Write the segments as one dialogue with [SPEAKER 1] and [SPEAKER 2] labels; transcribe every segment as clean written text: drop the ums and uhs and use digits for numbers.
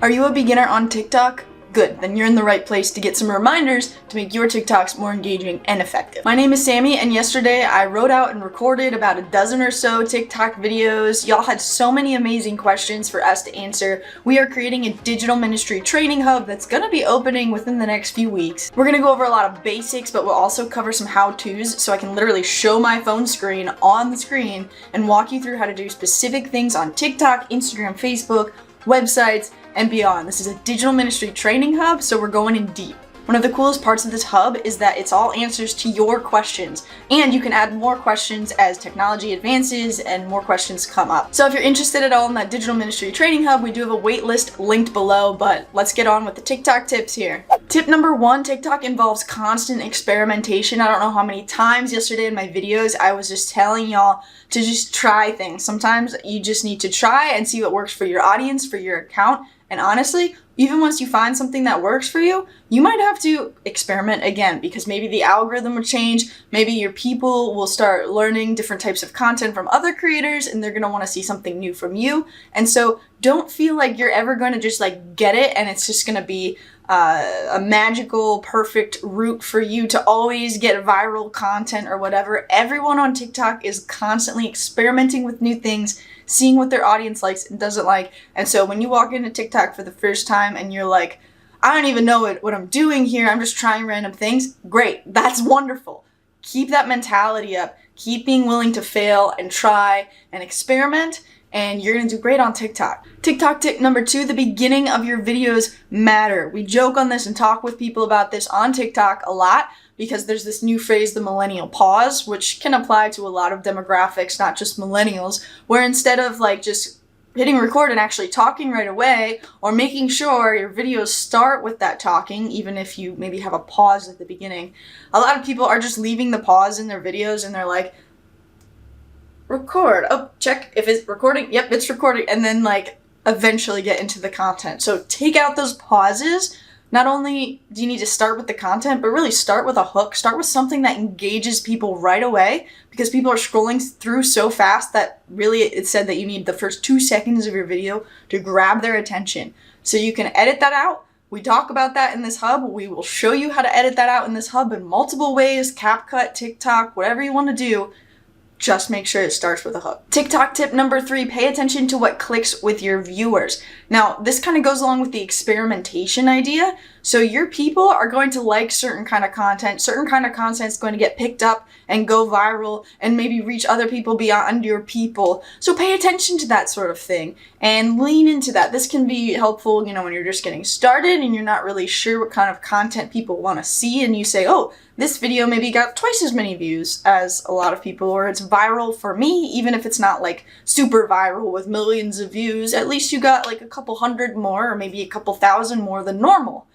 [SPEAKER 1] Are you a beginner on TikTok? Good, then you're in the right place to get some reminders to make your TikToks more engaging and effective. My name is Sammy, and yesterday I wrote out and recorded about a dozen or so TikTok videos. Y'all had so many amazing questions for us to answer. We are creating a digital ministry training hub that's gonna be opening within the next few weeks. We're gonna go over a lot of basics, but we'll also cover some how-tos so I can literally show my phone screen on the screen and walk you through how to do specific things on TikTok, Instagram, Facebook, websites, and beyond. This is a digital ministry training hub, so we're going in deep. One of the coolest parts of this hub is that it's all answers to your questions, and you can add more questions as technology advances and more questions come up. So if you're interested at all in that digital ministry training hub, we do have a wait list linked below, but let's get on with the TikTok tips here. Tip number 1, TikTok involves constant experimentation. I don't know how many times yesterday in my videos I was just telling y'all to just try things. Sometimes you just need to try and see what works for your audience, for your account. And honestly, even once you find something that works for you, you might have to experiment again because maybe the algorithm will change, maybe your people will start learning different types of content from other creators and they're gonna wanna see something new from you. And so don't feel like you're ever gonna just get it and it's just gonna be a magical, perfect route for you to always get viral content or whatever. Everyone on TikTok is constantly experimenting with new things, seeing what their audience likes and doesn't like. And so when you walk into TikTok for the first time and you're like, I don't even know what I'm doing here, I'm just trying random things, great, that's wonderful. Keep that mentality up. Keep being willing to fail and try and experiment, and you're gonna do great on TikTok. TikTok tip number 2, the beginning of your videos matter. We joke on this and talk with people about this on TikTok a lot because there's this new phrase, the millennial pause, which can apply to a lot of demographics, not just millennials, where instead of just hitting record and actually talking right away, or making sure your videos start with that talking, even if you maybe have a pause at the beginning, a lot of people are just leaving the pause in their videos and they're like, record, oh, check if it's recording, yep, it's recording, and then eventually get into the content. So take out those pauses. Not only do you need to start with the content, but really start with a hook, start with something that engages people right away, because people are scrolling through so fast that really it said that you need the first 2 seconds of your video to grab their attention. So you can edit that out. We talk about that in this hub. We will show you how to edit that out in this hub in multiple ways, CapCut, TikTok, whatever you want to do. Just make sure it starts with a hook. TikTok tip number 3, pay attention to what clicks with your viewers. Now, this kind of goes along with the experimentation idea. So your people are going to like certain kind of content. Certain kind of content is going to get picked up and go viral and maybe reach other people beyond your people. So pay attention to that sort of thing and lean into that. This can be helpful, when you're just getting started and you're not really sure what kind of content people want to see, and you say, oh, this video maybe got twice as many views as a lot of people, or it's viral for me, even if it's not super viral with millions of views, at least you got a couple hundred more or maybe a couple thousand more than normal.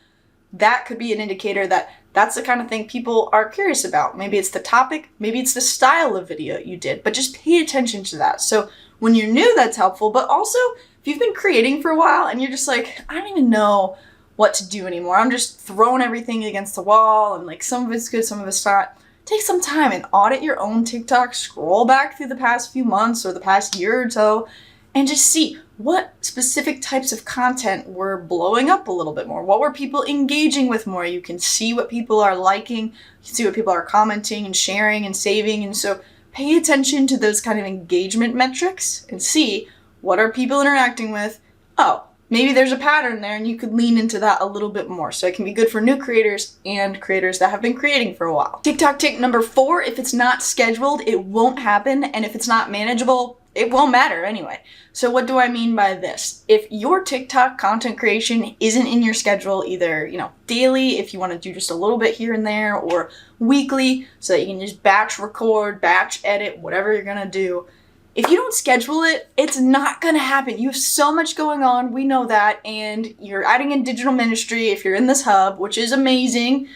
[SPEAKER 1] That could be an indicator that that's the kind of thing people are curious about. Maybe it's the topic, maybe it's the style of video you did, but just pay attention to that. So when you're new, that's helpful, but also if you've been creating for a while and you're just I don't even know what to do anymore, I'm just throwing everything against the wall and some of it's good, some of it's not. Take some time and audit your own TikTok, scroll back through the past few months or the past year or so, and just see what specific types of content were blowing up a little bit more. What were people engaging with more? You can see what people are liking, you can see what people are commenting and sharing and saving, and so pay attention to those kind of engagement metrics and see what are people interacting with. Oh, maybe there's a pattern there and you could lean into that a little bit more. So it can be good for new creators and creators that have been creating for a while. TikTok tip number 4, if it's not scheduled, it won't happen. And if it's not manageable, it won't matter anyway. So what do I mean by this? If your TikTok content creation isn't in your schedule, either, daily, if you want to do just a little bit here and there, or weekly, so that you can just batch record, batch edit, whatever you're going to do, if you don't schedule it, it's not going to happen. You have so much going on, we know that, and you're adding in digital ministry if you're in this hub, which is amazing.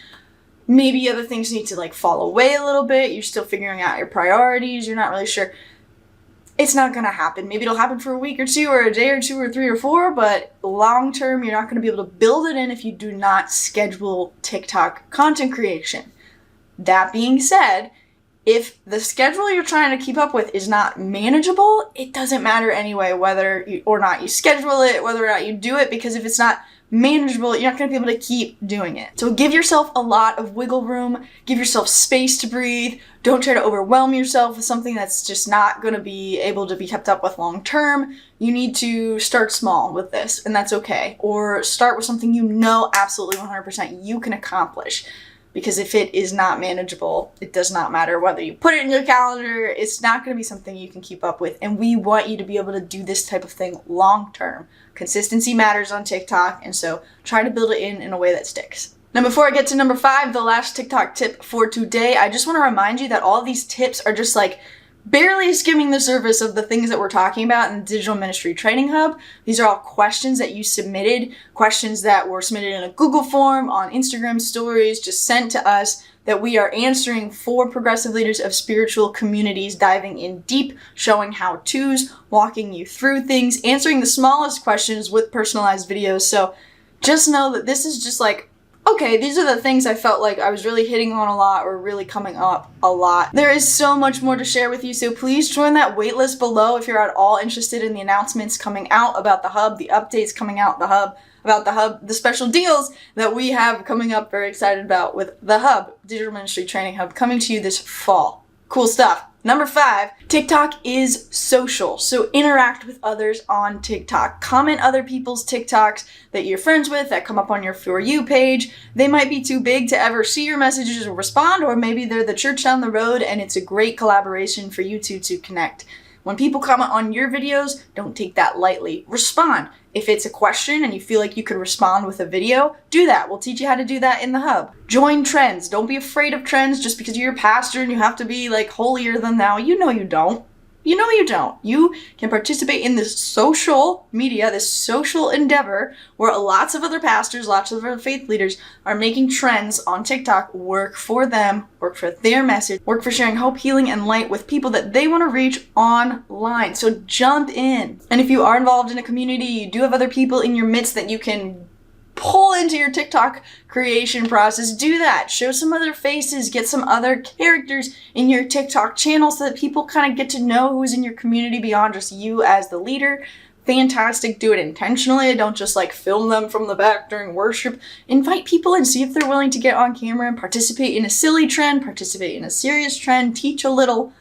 [SPEAKER 1] Maybe other things need to fall away a little bit. You're still figuring out your priorities. You're not really sure. It's not going to happen. Maybe it'll happen for a week or two or a day or 2 or 3 or 4, but long term, you're not going to be able to build it in if you do not schedule TikTok content creation. That being said, If the schedule you're trying to keep up with is not manageable, it doesn't matter anyway whether or not you schedule it, whether or not you do it, because if it's not manageable, you're not going to be able to keep doing it. So give yourself a lot of wiggle room, give yourself space to breathe. Don't try to overwhelm yourself with something that's just not going to be able to be kept up with long term. You need to start small with this, and that's okay. Or start with something you know absolutely 100% you can accomplish. Because if it is not manageable, it does not matter whether you put it in your calendar, it's not going to be something you can keep up with. And we want you to be able to do this type of thing long term. Consistency matters on TikTok, and so try to build it in a way that sticks. Now, before I get to number 5, the last TikTok tip for today, I just want to remind you that all of these tips are just like barely skimming the surface of the things that we're talking about in the Digital Ministry Training Hub. These are all questions that you submitted, questions that were submitted in a Google form, on Instagram stories, just sent to us, that we are answering for progressive leaders of spiritual communities, diving in deep, showing how-tos, walking you through things, answering the smallest questions with personalized videos. So just know that this is just like, okay, these are the things I felt like I was really hitting on a lot or really coming up a lot. There is so much more to share with you, so please join that waitlist below if you're at all interested in the announcements coming out about the Hub, the updates coming out about the Hub, the special deals that we have coming up, very excited about with the Hub, Digital Ministry Training Hub, coming to you this fall. Cool stuff. Number 5, TikTok is social, so interact with others on TikTok. Comment other people's TikToks that you're friends with that come up on your For You page. They might be too big to ever see your messages or respond, or maybe they're the church down the road and it's a great collaboration for you two to connect. When people comment on your videos, don't take that lightly. Respond. If it's a question and you feel like you could respond with a video, do that. We'll teach you how to do that in the Hub. Join trends. Don't be afraid of trends just because you're a pastor and you have to be like holier than thou. You know you don't. You know you don't. You can participate in this social media, this social endeavor where lots of other pastors, lots of other faith leaders are making trends on TikTok work for them, work for their message, work for sharing hope, healing, and light with people that they want to reach online. So jump in. And if you are involved in a community, you do have other people in your midst that you can pull into your TikTok creation process, do that. Show some other faces, get some other characters in your TikTok channel so that people kind of get to know who's in your community beyond just you as the leader. Fantastic. Do it intentionally. Don't just like film them from the back during worship. Invite people and see if they're willing to get on camera and participate in a silly trend, participate in a serious trend, teach a little.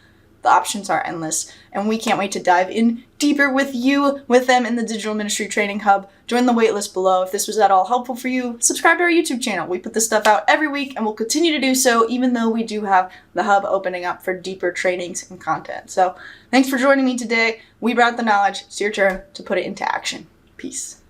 [SPEAKER 1] The options are endless, and we can't wait to dive in deeper with you, with them in the Digital Ministry Training Hub. Join the waitlist below. If this was at all helpful for you, subscribe to our YouTube channel. We put this stuff out every week, and we'll continue to do so, even though we do have the Hub opening up for deeper trainings and content. So thanks for joining me today. We brought the knowledge. It's your turn to put it into action. Peace.